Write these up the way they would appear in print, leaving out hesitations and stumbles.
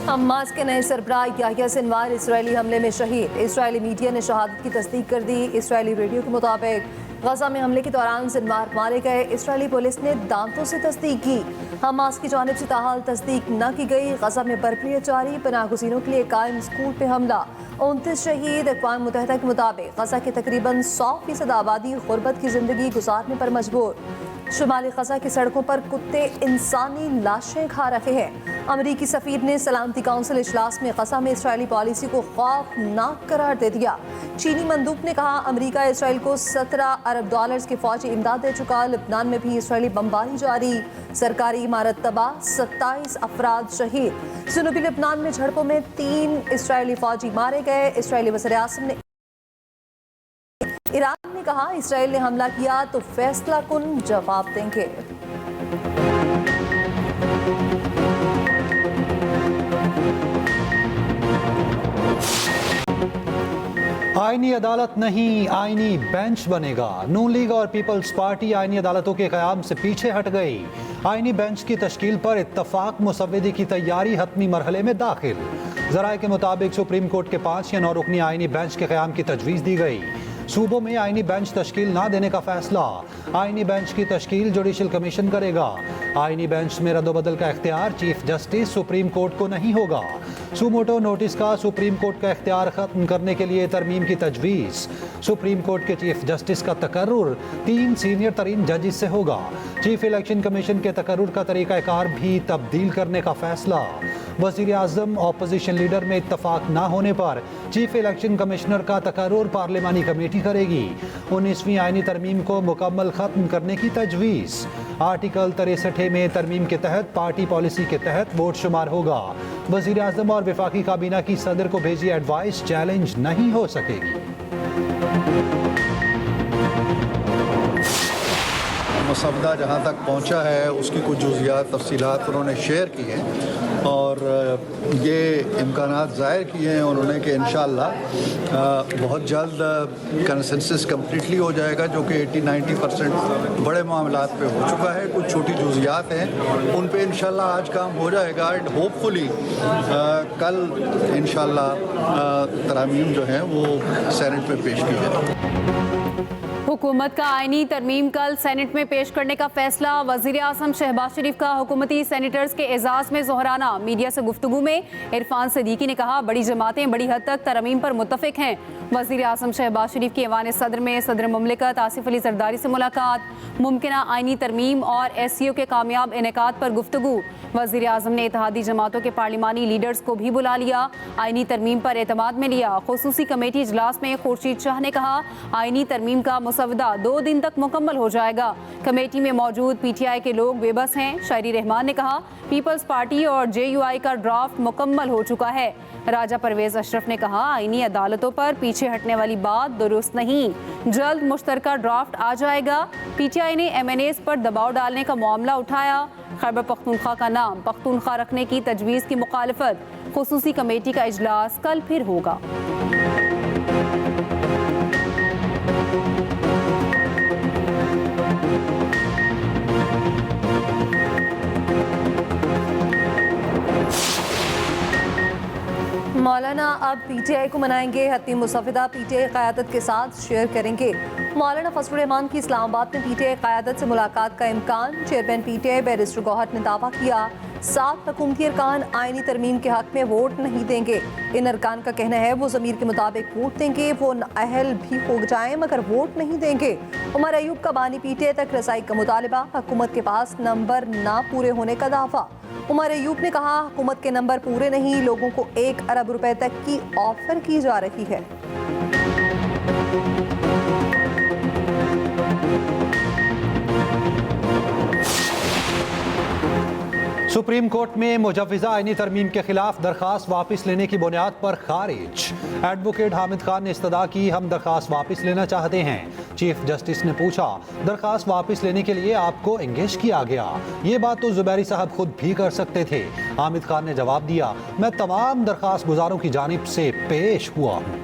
Hamas के नए सरबराह Yahya Sinwar Israeli हमले में शहीद। इसराइली मीडिया ने शहादत की तस्दीक कर दी। इसराइली रेडियो के मुताबिक गजा में हमले के दौरान सिनवार मारे गए। इसराइली पुलिस ने दांतों से तस्दीक की। हमास की जानिब से ताहाल तस्दीक न की गई। गजा में बर्फियत जारी। पनाह गुज़ीरों के लिए कायम स्कूल पे हमला, 29 शहीद। अक़वाम मुत्तहिदा के मुताबिक गजा के तकरीबन 100% आबादी गुर्बत की जिंदगी गुजारने पर मजबूर। शुमाली गजा की सड़कों पर कुत्ते इंसानी लाशें खा रहे हैं। अमरीकी सफीर ने सलामती काउंसिल इजलास में गजा में इसराइली पॉलिसी को खौफनाक करार दे दिया। चीनी मंदूब ने कहा अमरीका इसराइल को $17 अरब की फौजी इमदाद दे चुका। लबनान में भी इसराइली बमबारी जारी। सरकारी इमारत तबाह, 27 अफराद शहीद। जनूबी लबनान में झड़पों में 3 इसराइली फौजी मारे गए। इसराइली वज़ीर आज़म ने ईरान ने कहा इसराइल ने हमला किया तो फैसला कुन जवाब देंगे। आईनी अदालत नहीं, आईनी बेंच बनेगा। नून लीग और पीपल्स पार्टी आईनी अदालतों के क़याम से पीछे हट गई। आईनी बेंच की तश्कील पर इत्तफाक मुसव्विदी की तैयारी हतमी मरहले में दाखिल। ज़राए के मुताबिक सुप्रीम कोर्ट के 5 या 9 रुकनी आईनी बेंच के क़याम की तजवीज़ दी गई। सूबों में आईनी बेंच तश्कील ना देने का फैसला। आईनी बेंच की तश्कील जुडिशल कमीशन करेगा। आईनी बेंच में रद्दोबदल का इख्तियार चीफ जस्टिस सुप्रीम कोर्ट को नहीं होगा। सुमोटो नोटिस का सुप्रीम कोर्ट का इख्तियार खत्म करने के लिए तरमीम की तजवीज़। सुप्रीम कोर्ट के चीफ जस्टिस का तकर्रुर 3 सीनियर तरीन जजेस से होगा। चीफ इलेक्शन कमीशन के तकर्रुर का तरीक़ाकार भी तब्दील करने का फैसला। वज़ीर आज़म ऑपोजिशन लीडर में इत्तफाक ना होने पर चीफ इलेक्शन कमिश्नर का तकर्रुर पार्लिमानी कमेटी करेगी। 19वीं आईनी तरमीम को मुकम्मल खत्म करने की तजवीज़। आर्टिकल 63 में तरमीम के तहत पार्टी पॉलिसी के तहत वोट शुमार होगा। वज़ीर आज़म और वफाकी काबीना की सदर को भेजी एडवाइस चैलेंज नहीं हो सकेगी। मसवदा जहाँ तक पहुँचा है उसकी कुछ जुज़ियात तफसीलात उन्होंने शेयर की हैं और ये इम्कानात ज़ाहिर किए हैं उन्होंने कि इंशाअल्लाह बहुत जल्द कंसेंसस कम्प्लीटली हो जाएगा, जो कि 80-90% बड़े मामलात पे हो चुका है। कुछ छोटी जुज़ियात हैं उन पे इंशाअल्लाह आज काम हो जाएगा एंड होपफुली कल इंशाअल्लाह तरामीम जो हैं वो सेनेट में पेश की जाएगी। हुकूमत का आईनी तरमीम कल सेनेट में पेश करने का फैसला। वज़ीर आज़म शहबाज शरीफ का हुकूमती सेनेटर्स के एजाज़ में ज़ोहराना। मीडिया से गुफ्तगू में इरफान सिद्दीकी ने कहा बड़ी जमातें बड़ी हद तक तरमीम पर मुत्तफ़िक हैं। वज़ीर आज़म शहबाज शरीफ की ऐवान सदर में सदर मुमलिकत आसिफ अली ज़रदारी से मुलाकात। मुमकिना आईनी तरमीम और SCO के कामयाब इनेकाद पर गुफ्तगू। वज़ीर आज़म ने इत्तेहादी जमातों के पार्लिमानी लीडर्स को भी बुला लिया। आईनी तरमीम पर एतमाद में लिया। खुसूसी कमेटी इजलास में खुर्शीद शाह ने कहा आईनी तरमीम का मुसवदा 2 दिन तक मुकम्मल हो जाएगा। कमेटी में मौजूद PTI के लोग बेबस हैं। शायरी रहमान ने कहा पीपल्स पार्टी और JUI का ड्राफ्ट मुकम्मल हो चुका है। राजा परवेज अशरफ ने कहा आईनी अदालतों पर पीछे हटने वाली बात दुरुस्त नहीं, जल्द मुश्तरका ड्राफ्ट आ जाएगा। PTI ने MNAs पर दबाव डालने का मामला उठाया। खैबर पख्तूनख्वा का नाम पख्तूनख्वा रखने की तजवीज़ की मुखालफत। खुसूसी कमेटी का इजलास कल फिर होगा। मौलाना अब PTI को मनाएंगे। हतमी मुसव्विदा PTI क़यादत के साथ शेयर करेंगे। मौलाना फजलुर रहमान की इस्लामाबाद में PTI क़यादत से मुलाकात का इम्कान। चेयरमैन PTI बैरिस्टर गौहर ने दावा किया 7 हुकूमती अरकान आईनी तरमीम के हक में वोट नहीं देंगे। इन अरकान का कहना है वो ज़मीर के मुताबिक वोट देंगे, वो नाअहल भी हो जाएं मगर वोट नहीं देंगे। उमर अयूब का बानी PTI तक रसाई का मुतालबा। हुकूमत के पास नंबर ना पूरे होने का दावा। उमर अयूब ने कहा हुकूमत के नंबर पूरे नहीं, लोगों को 1 अरब रुपए तक की ऑफर की जा रही है। सुप्रीम कोर्ट में मुजव्विज़ा आईनी तरमीम के खिलाफ दरख्वास्त वापस लेने की बुनियाद पर खारिज। एडवोकेट हामिद खान ने इस्तदा की हम दरख्वास्त वापस लेना चाहते हैं। चीफ जस्टिस ने पूछा दरख्वास्त वापस लेने के लिए आपको एंगेज किया गया, ये बात तो जुबैरी साहब खुद भी कर सकते थे। हामिद खान ने जवाब दिया मैं तमाम दरख्वास्त गुजारों की जानिब से पेश हुआ हूँ।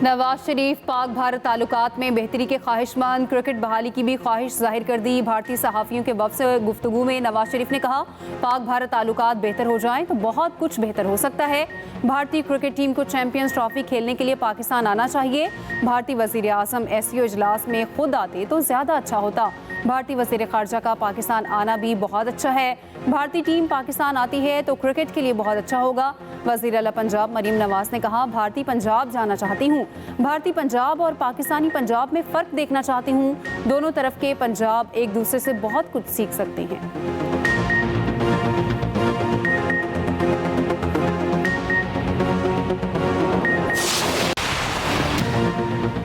नवाज शरीफ पाक भारत ताल्लुकात में बेहतरी के ख्वाहिशमंद, क्रिकेट बहाली की भी ख्वाहिश जाहिर कर दी। भारतीय सहाफ़ियों के वफ़द से गुफ्तगू में नवाज शरीफ ने कहा, पाक भारत ताल्लुकात बेहतर हो जाएं तो बहुत कुछ बेहतर हो सकता है। भारतीय क्रिकेट टीम को चैंपियंस ट्रॉफी खेलने के लिए पाकिस्तान आना चाहिए। भारतीय वज़ीर आज़म SCO इजलास में खुद आते तो ज़्यादा अच्छा होता। भारतीय वज़ीर ख़ारजा का पाकिस्तान आना भी बहुत अच्छा है। भारतीय टीम पाकिस्तान आती है तो क्रिकेट के लिए बहुत अच्छा होगा। वज़ीर आला पंजाब मरीम नवाज ने कहा, भारतीय पंजाब जाना चाहती हूँ। भारतीय पंजाब और पाकिस्तानी पंजाब में फ़र्क देखना चाहती हूँ। दोनों तरफ के पंजाब एक दूसरे से बहुत कुछ सीख सकते हैं।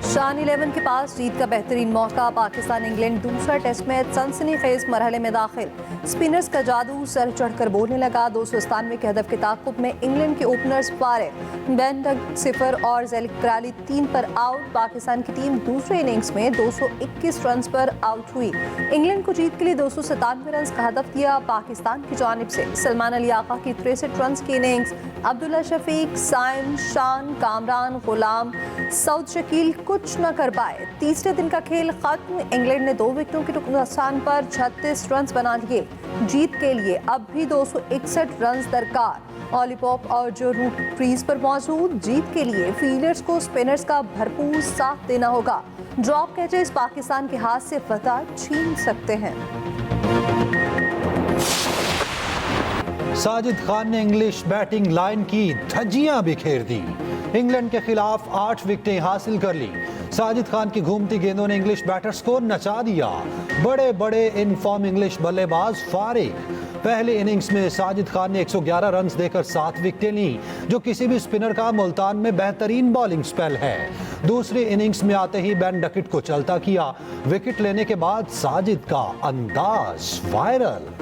शान 11 के पास जीत का बेहतरीन मौका। पाकिस्तान इंग्लैंड दूसरा टेस्ट मैच सनसनीखेज मरहले में दाखिल। स्पिनर्स का जादू सर चढ़कर बोलने लगा। 297 के हदफ के ताक़ुब में इंग्लैंड के ओपनर्स फारिग, बेन डकट 0 और ज़ैलिक कराली 3 पर आउट। पाकिस्तान की टीम दूसरे इनिंग्स में 221 रन पर आउट हुई। इंग्लैंड को जीत के लिए 297 रन का हदफ दिया। पाकिस्तान की जानिब से सलमान अली आका की 63 रन की इनिंग्स, अब्दुल्ला शफीक, साइम, शान, कामरान, गुलाम, सऊद शकील कुछ न कर पाए। तीसरे दिन का खेल खत्म। इंग्लैंड ने 2 विकेटों के नुकसान पर 36 रन बना लिए। जीत के लिए अब भी 261 रन दरकार। ऑली पॉप और जो रूट क्रीज पर मौजूद। जीत के लिए फील्डर्स को स्पिनर्स का भरपूर साथ देना होगा। ड्रॉप कैचेस पाकिस्तान के हाथ से फतह छीन सकते हैं। साजिद खान ने इंग्लिश बैटिंग लाइन की धज्जियां बिखेर दी। इंग्लैंड के खिलाफ 8 विकेटें हासिल कर ली। साजिद खान की घूमती गेंदों ने इंग्लिश बैटर्स को नचा दिया। बड़े बड़े इनफॉर्म इंग्लिश बल्लेबाज फारिग। पहले इनिंग्स में साजिद खान ने 111 रन देकर 7 विकेटें ली, जो किसी भी स्पिनर का मुल्तान में बेहतरीन बॉलिंग स्पेल है। दूसरी इनिंग्स में आते ही बेन डकट को चलता किया। विकेट लेने के बाद साजिद का अंदाज वायरल।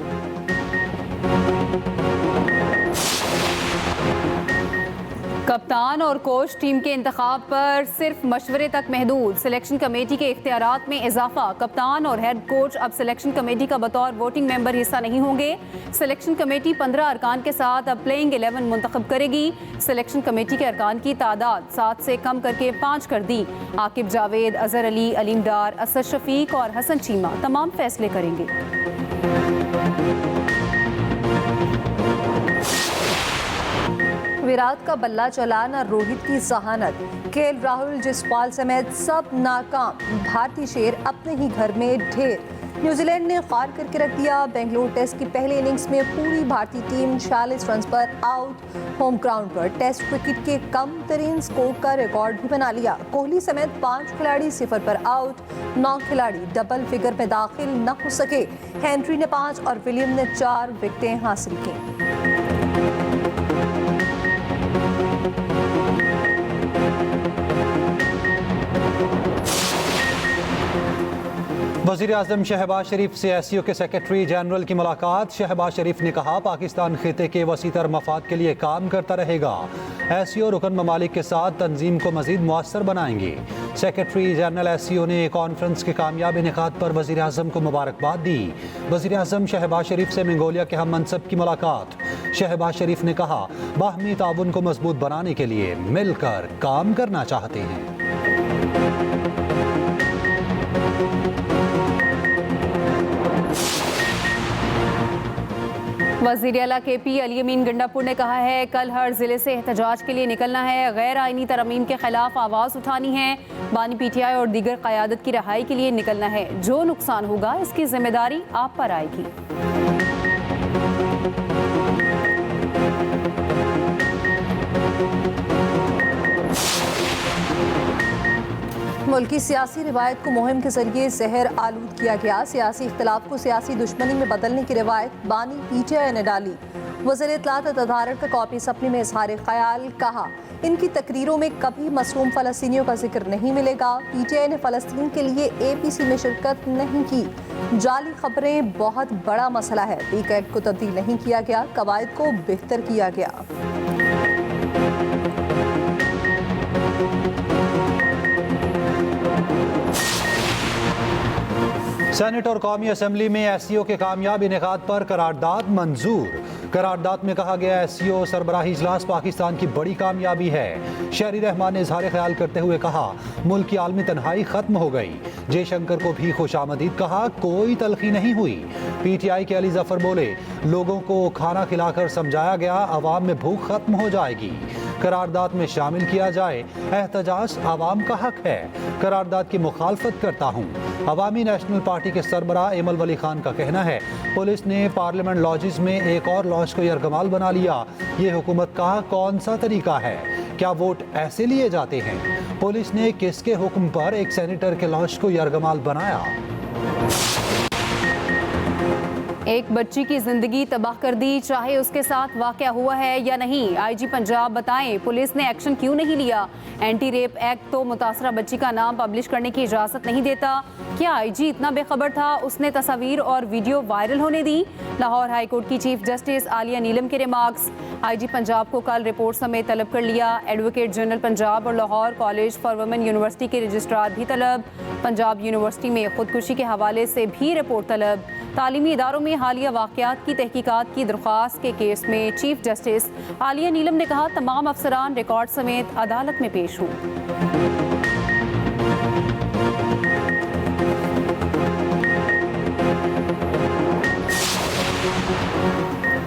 कप्तान और कोच टीम के इंतखाब पर सिर्फ मशवरे तक महदूद। सिलेक्शन कमेटी के इख्तियारात में इजाफा। कप्तान और हेड कोच अब सिलेक्शन कमेटी का बतौर वोटिंग मेंबर हिस्सा नहीं होंगे। सिलेक्शन कमेटी 15 अरकान के साथ अब प्लेइंग 11 मुंतखब करेगी। सिलेक्शन कमेटी के अरकान की तादाद 7 से कम करके 5 कर दी। आकिब जावेद, अजहर अली, अलीम डार, असद शफीक और हसन चीमा तमाम फैसले करेंगे। विराट का बल्ला चला न रोहित की जहानत। KL राहुल, जसपाल समेत सब नाकाम। भारतीय शेर अपने ही घर में ढेर। न्यूजीलैंड ने ख्वार करके रख दिया। बेंगलुरु टेस्ट की पहले इनिंग्स में पूरी भारतीय टीम 46 रन पर आउट। होम ग्राउंड पर टेस्ट क्रिकेट के कम तरीन स्कोर का रिकॉर्ड भी बना लिया। कोहली समेत 5 खिलाड़ी 0 पर आउट। 9 खिलाड़ी डबल फिगर में दाखिल न हो सके। हेनरी ने 5 और विलियम ने 4 विकेटें हासिल की। वज़ीर आज़म शहबाज शरीफ से SCO के सेक्रेटरी जनरल की मुलाकात। शहबाज शरीफ ने कहा, पाकिस्तान खिते के वसीतर मफाद के लिए काम करता रहेगा। SCO रुकन ममालिक के साथ तंजीम को मज़ीद मुअस्सर बनाएंगे। सेक्रेटरी जनरल SCO ने कॉन्फ्रेंस के कामयाब इनेकाद पर वज़ीर आज़म को मुबारकबाद दी। वज़ीर आज़म शहबाज शरीफ से मंगोलिया के हम मनसब की मुलाकात। शहबाज शरीफ ने कहा, बाहमी ताउन को मजबूत बनाने के लिए मिलकर काम करना चाहते हैं। वज़ीर आला KP अली अमीन गंडापुर ने कहा है, कल हर जिले से एहतजाज के लिए निकलना है। गैर आइनी तरमीम के खिलाफ आवाज़ उठानी है। बानी PTI और दीगर क़यादत की रहाई के लिए निकलना है। जो नुकसान होगा इसकी जिम्मेदारी आप पर आएगी। मुल्की सियासी रिवायत को मुहिम के जरिए जहर आलूद किया गया। सियासी इख्तिलाफ को सियासी दुश्मनी में बदलने की रिवायत बानी PTI ने डाली। वज़ीर इत्तलात तदारक का कॉपी सपने में इजहार ख्याल। कहा, इनकी तकरीरों में कभी मसलूम फ़लस्तीनियों का जिक्र नहीं मिलेगा। PTI ने फ़लस्तीन के लिए APC में शिरकत नहीं की। जाली खबरें बहुत बड़ा मसला है। पीक एक्ट को तब्दील नहीं किया गया, कवायद को बेहतर किया गया। सेनेट और कौमी असम्बली में SCO के कामयाब इनेकाद पर करारदाद मंजूर। करारदाद में कहा गया SCO सरबराही इजलास पाकिस्तान की बड़ी कामयाबी है। शहरी रहमान ने इजहार ख्याल करते हुए कहा मुल्क की आलमी तन्हाई खत्म हो गई। जयशंकर को भी खुशामदीद कहा, कोई तलखी नहीं हुई। PTI के अली जफर बोले लोगों को खाना खिलाकर समझाया गया अवाम में भूख खत्म हो जाएगी। करारदाद में शामिल किया जाए, एहतजाज आवाम का हक है। करारदाद की मुखालफत करता हूँ। अवामी नेशनल पार्टी के सरबराह एमल वली खान का कहना है पुलिस ने पार्लियामेंट लॉजिस में एक और लॉज को यरगमाल बना लिया। ये हुकूमत का कौन सा तरीका है? क्या वोट ऐसे लिए जाते हैं? पुलिस ने किसके हुक्म पर एक सेनेटर के लॉज को यरगमाल बनाया? एक बच्ची की जिंदगी तबाह कर दी, चाहे उसके साथ वाकया हुआ है या नहीं। IG पंजाब बताएं पुलिस ने एक्शन क्यों नहीं लिया? एंटी रेप एक्ट तो मुतासरा बच्ची का नाम पब्लिश करने की इजाज़त नहीं देता। क्या IG इतना बेखबर था? उसने तस्वीर और वीडियो वायरल होने दी। लाहौर हाई कोर्ट की चीफ जस्टिस आलिया नीलम के रिमार्क्स। IG पंजाब को कल रिपोर्ट समेत तलब कर लिया। एडवोकेट जनरल पंजाब और Lahore college for women university के रजिस्ट्रार भी तलब। पंजाब यूनिवर्सिटी में खुदकुशी के हवाले से भी रिपोर्ट तलब। तालीमी इदारों में हालिया वाक़यात की तहकीकात की दरख्वास्त के केस में चीफ जस्टिस आलिया नीलम ने कहा तमाम अफसरान रिकॉर्ड समेत अदालत में पेश हों।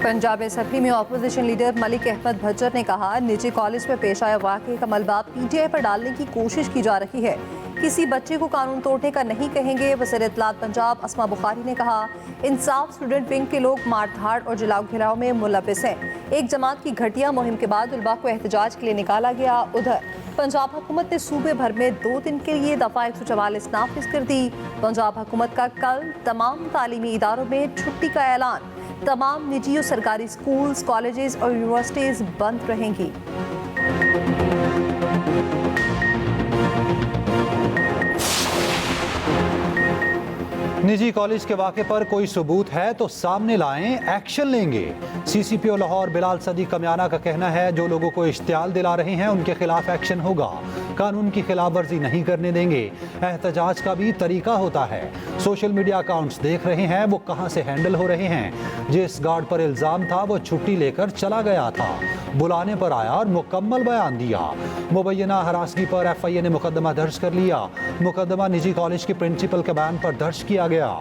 पंजाब असेंबली में अपोजिशन लीडर मलिक अहमद भज्जर ने कहा निजी कॉलेज में पेश आए वाक़े का मलबा PTI पर डालने की कोशिश की जा रही है। किसी बच्चे को कानून तोड़ने का नहीं कहेंगे। वज़ीर इत्तलात पंजाब अस्मा बुखारी ने कहा इंसाफ स्टूडेंट विंग के लोग मारधाड़ और जलाओ घिराव में मुलविस हैं। एक जमात की घटिया मुहिम के बाद उलमा को एहतजाज के लिए निकाला गया। उधर पंजाब हुकूमत ने सूबे भर में 2 दिन के लिए दफ़ा 144 नाफिज कर दी। पंजाब हुकूमत का कल तमाम तालीमी इदारों में छुट्टी का ऐलान। तमाम निजी और सरकारी स्कूल्स, कॉलेजेस और यूनिवर्सिटीज़ बंद रहेंगी। निजी कॉलेज के वाक़े पर कोई सबूत है तो सामने लाएं, एक्शन लेंगे। CCPO लाहौर बिलाल सदी कमियाना का कहना है जो लोगों को इश्तियाल दिला रहे हैं उनके खिलाफ एक्शन होगा। कानून की खिलाफ वर्जी नहीं करने देंगे। एहतजाज का भी तरीका होता है। सोशल मीडिया अकाउंट्स देख रहे हैं वो कहां से हैंडल हो रहे हैं। जिस गार्ड पर इल्ज़ाम था वो छुट्टी लेकर चला गया था, बुलाने पर आया और मुकम्मल बयान दिया। मुबैना हरासगी पर FIA ने मुकदमा दर्ज कर लिया। मुकदमा निजी कॉलेज के प्रिंसिपल के बयान पर दर्ज किया गया।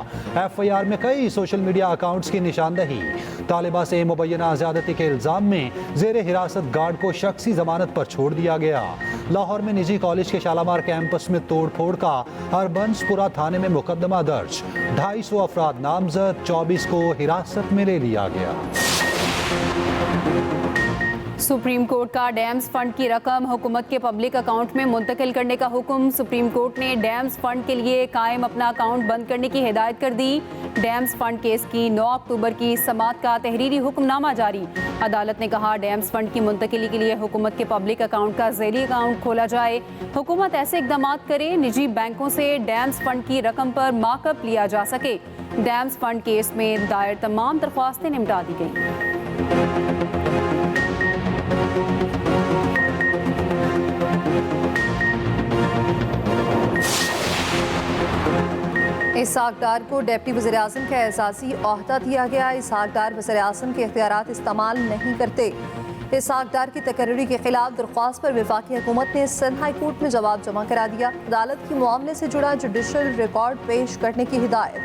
FIR में कई सोशल मीडिया अकाउंट्स की निशानदही। तालिबा से मुबैना ज़्यादती के इल्ज़ाम में ज़ेरे हिरासत गार्ड को शख्सी जमानत पर छोड़ दिया गया। लाहौर में निजी कॉलेज के शालामार कैंपस में तोड़फोड़ का हरबंसपुरा थाने में मुकदमा दर्ज। 250 अफराद नामजद, 24 को हिरासत में ले लिया गया। सुप्रीम कोर्ट का डैम्स फंड की रकम हुकूमत के पब्लिक अकाउंट में मुंतकिल करने का हुक्म। सुप्रीम कोर्ट ने डैम्स फंड के लिए कायम अपना अकाउंट बंद करने की हिदायत कर दी। डैम्स फंड केस की 9 अक्टूबर की समाअत का तहरीरी हुक्मनामा जारी। अदालत ने कहा डैम्स फंड की मुंतकिली के लिए हुकूमत के पब्लिक अकाउंट का ज़ेली अकाउंट खोला जाए। हुकूमत ऐसे इकदाम करे निजी बैंकों से डैम्स फंड की रकम पर मार्कअप लिया जा सके। डैम्स फंड केस में दायर तमाम दरख्वास्तें निपटा दी गई। इसहाक डार को डिप्टी वज़ीर आज़म का एहसासी ओहदा दिया गया। इसहाक डार वज़ीर आज़म के इख्तियारात इस्तेमाल नहीं करते। इसहाक डार की तकर्री के खिलाफ दरख्वास्त पर वफाकी हुकूमत ने सिंध हाई कोर्ट में जवाब जमा करा दिया। अदालत की मामले से जुड़ा जुडिशल रिकॉर्ड पेश करने की हिदायत।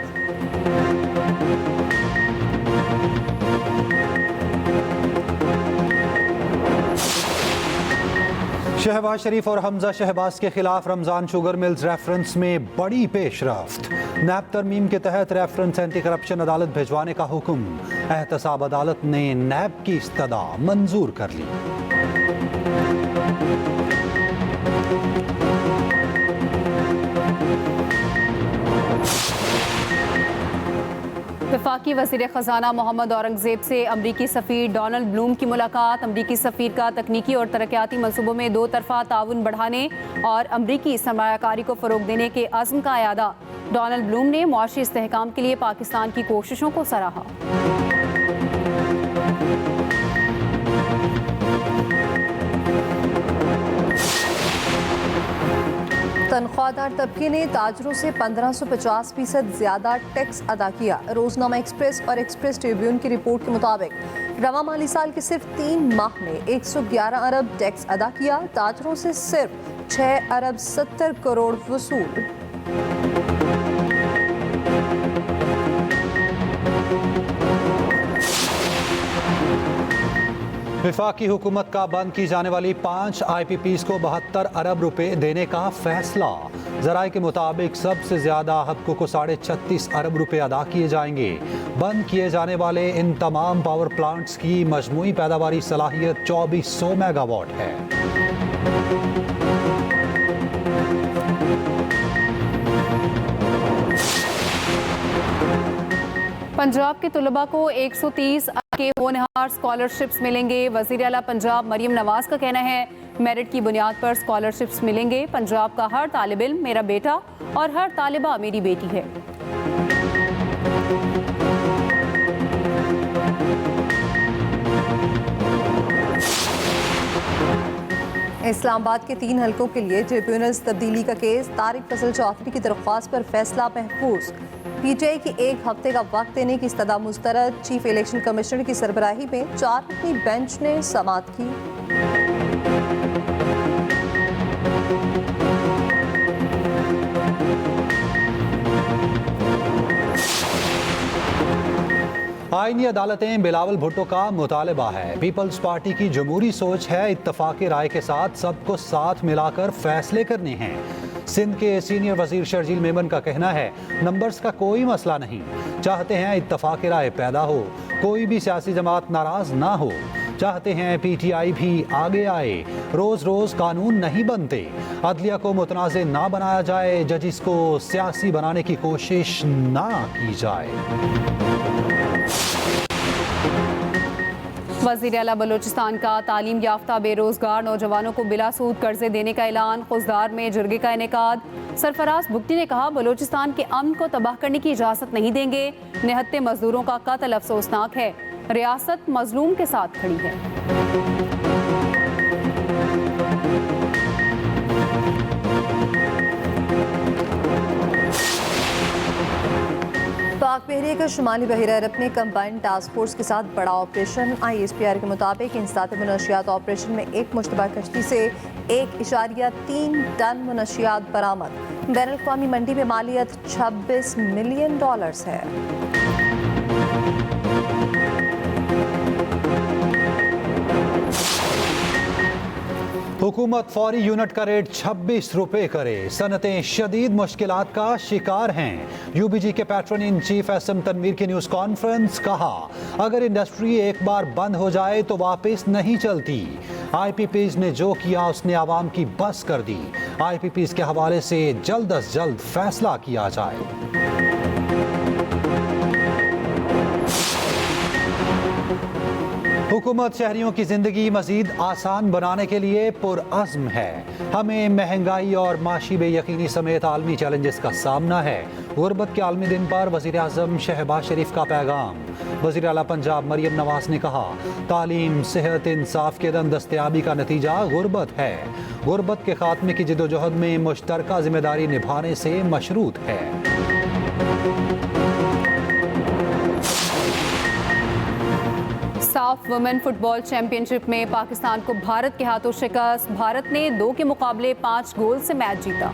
शहबाज शरीफ और हमजा शहबाज के खिलाफ रमजान शुगर मिल्स रेफरेंस में बड़ी पेशरफ्त। नैब तरमीम के तहत रेफरेंस एंटी करप्शन अदालत भिजवाने का हुक्म। एहतसाब अदालत ने नैब की इस्तदा मंजूर कर ली। वफाकी वज़ीर ख़ज़ाना मोहम्मद औरंगज़ेब से अमरीकी सफ़ीर डोनाल्ड ब्लूम की मुलाकात। अमरीकी सफ़ीर का तकनीकी और तरक्याती मनसूबों में 2 तरफ़ा ताउन बढ़ाने और अमरीकी सरमायाकारी को फ़रोग़ देने के अज़्म का अयादा। डोनाल्ड ब्लूम ने मुआशी इस्तेहकाम के लिए पाकिस्तान की कोशिशों को सराहा। तनख्वाहदार तबके ने ताजरों से 1550% ज्यादा टैक्स अदा किया। रोजनामा एक्सप्रेस और एक्सप्रेस ट्रिब्यून की रिपोर्ट के मुताबिक रवा माली साल के सिर्फ 3 माह में 111 अरब टैक्स अदा किया। ताजरों से सिर्फ 6 अरब 70 करोड़ वसूल। विफाकी हुकूमत का बंद की जाने वाली 5 IPPs को 72 अरब रुपए देने का फैसला। जराये के मुताबिक सबसे ज्यादा हबको को 36.5 अरब रुपए अदा किए जाएंगे। बंद किए जाने वाले इन तमाम पावर प्लांट्स की मजमूई पैदावारी सलाहियत 2400 मेगावाट है। पंजाब के तुलबा को 130 के होनहार स्कॉलरशिप्स मिलेंगे। वज़ीर आला पंजाब मरियम नवाज का कहना है मेरिट की बुनियाद पर स्कॉलरशिप्स मिलेंगे। पंजाब का हर तालिब इल्म मेरा बेटा और हर तालिबा मेरी बेटी है। इस्लामाबाद के 3 हलकों के लिए ट्रिब्यूनल्स तब्दीली का केस। तारिक फजल चौधरी की दरख्वास्त पर फैसला महफूज। PTI की 1 हफ्ते का वक्त देने की इस्तदा मुस्तरद। चीफ इलेक्शन कमिश्नर की सरबराही में 4 रुकनी बेंच ने समाअत की। आईनी अदालतें बिलावल भुट्टो का मुतालबा है। पीपल्स पार्टी की जमहूरी सोच है इत्तफाक राय के साथ सबको साथ मिलाकर फैसले करने हैं। सिंध के सीनियर वजीर शर्जील मेमन का कहना है नंबर्स का कोई मसला नहीं, चाहते हैं इत्तफाक राय पैदा हो, कोई भी सियासी जमात नाराज ना हो, चाहते हैं PTI भी आगे आए। रोज रोज कानून नहीं बनते, अदलिया को मुतनाज़ ना बनाया जाए, जजिस को सियासी बनाने की कोशिश ना की जाए। वज़ीर आला बलोचिस्तान का तालीम याफ्ता बेरोजगार नौजवानों को बिला सूद कर्जे देने का ऐलान। खुजदार में जुर्गे का इनेकाद। सरफराज बुगटी ने कहा बलोचिस्तान के अमन को तबाह करने की इजाज़त नहीं देंगे। निहत्ते मजदूरों का कत्ल अफसोसनाक है, रियासत मजलूम के साथ खड़ी है। पाक बहरिया का शुमाली बहरा अरब में कंबाइंड टास्क फोर्स के साथ बड़ा ऑपरेशन। ISPR के मुताबिक इंसदाद मुनशियात ऑपरेशन में एक मुश्तबा कश्ती से 1.3 टन मुनशियात बरामद। बैनुल-अक़वामी मंडी में मालियत $26 मिलियन है। हुकूमत फौरी यूनिट का रेट 26 रुपए करे। सनतें शदीद मुश्किलात का शिकार हैं। UBG के patron in chief SM Tanveer की न्यूज़ कॉन्फ्रेंस। कहा अगर इंडस्ट्री एक बार बंद हो जाए तो वापस नहीं चलती। IPPs ने जो किया उसने आवाम की बस कर दी। IPPs के हवाले से जल्द अज जल्द फैसला किया जाए। हुकूमत शहरियों की जिंदगी मजीद आसान बनाने के लिए पुरअज़्म है। हमें महंगाई और माशी बेयकीनी समेत आलमी चैलेंजेस का सामना है। गुरबत के आलमी दिन पर वज़ीर आज़म शहबाज शरीफ का पैगाम। वज़ीर आला पंजाब मरियम नवाज ने कहा तालीम सेहत इंसाफ के दम दस्तयाबी का नतीजा गुरबत है। गुरबत के खात्मे की जिद्दोजहद में मुश्तरका जिम्मेदारी निभाने से मशरूत है। साफ वुमेन फुटबॉल चैंपियनशिप में पाकिस्तान को भारत के हाथों शिकस्त। भारत ने 2 के मुकाबले 5 गोल से मैच जीता।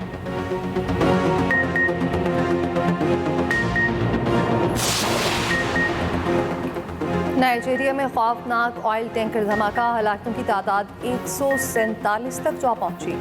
नाइजीरिया में खौफनाक ऑयल टैंकर धमाका। हलाकों की तादाद 147 तक जा पहुंची।